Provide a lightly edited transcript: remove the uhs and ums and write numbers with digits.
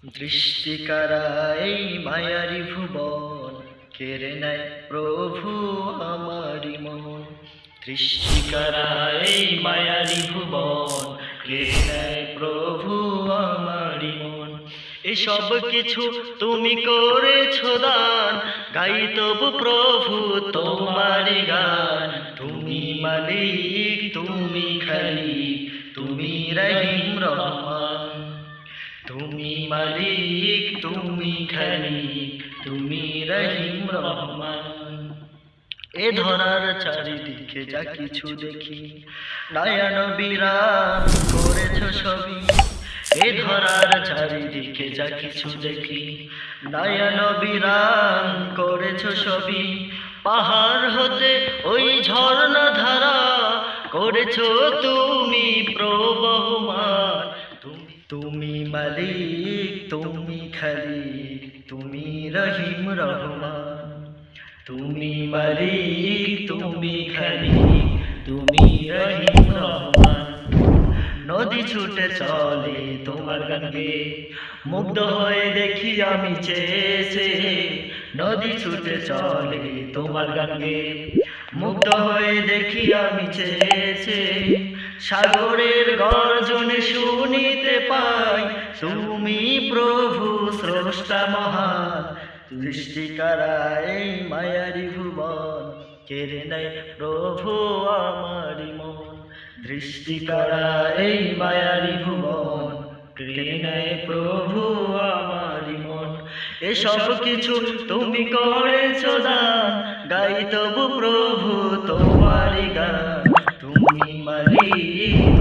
দৃষ্টিকারা এই মায়ারি ভুবন, কেড়ে নেয় প্রভু আমারি মন। দৃষ্টিকারা এই মায়ারি ভুবন, কেড়ে নেয় প্রভু আমারি মন। এসব কিছু তুমি করেছো দান, গাই তবু প্রভু তোমারি গান। তুমি মালিক, তুমি খালিক, তুমি রহিম রহমান। তুমি মালিক, তুমি খালিক, তুমি রহিম রহমান। এ ধরার চারিদিকে যা কিছু দেখি, নয়ন বিরাম করেছো সবই। এ ধরার চারিদিকে যা কিছু দেখি, নয়ন বিরাম করেছো সবই। পাহাড় হতে ওই ঝর্ণা ধারা, করেছো তুমি প্রবহমান। তুমি মালিক, তুমি খালিক, তুমি রহিম রহমান। তুমি মালিক, তুমি খালিক, তুমি রহিম রহমান। নদী ছুটে চলে তোমার গান গেয়ে, মুগ্ধ হয়ে দেখি আমি চেয়ে। নদী ছুটে চলে তোমার গান গেয়ে, মুগ্ধ হয়ে দেখি আমি চেয়ে। সাগরের গর্জনে শুনিতে পাই, তুমি প্রভু স্রষ্টা মহান। দৃষ্টিকারা এই মায়ারি ভুবন, কেড়ে নেয় প্রভু আমারি মন। দৃষ্টিকারা এই মায়ারি ভুবন, কেড়ে নেয় প্রভু আমারি মন। এসব কিছু তুমি করেছো দান, গাই তবু প্রভু তোমারি গান। তুমি মালিক,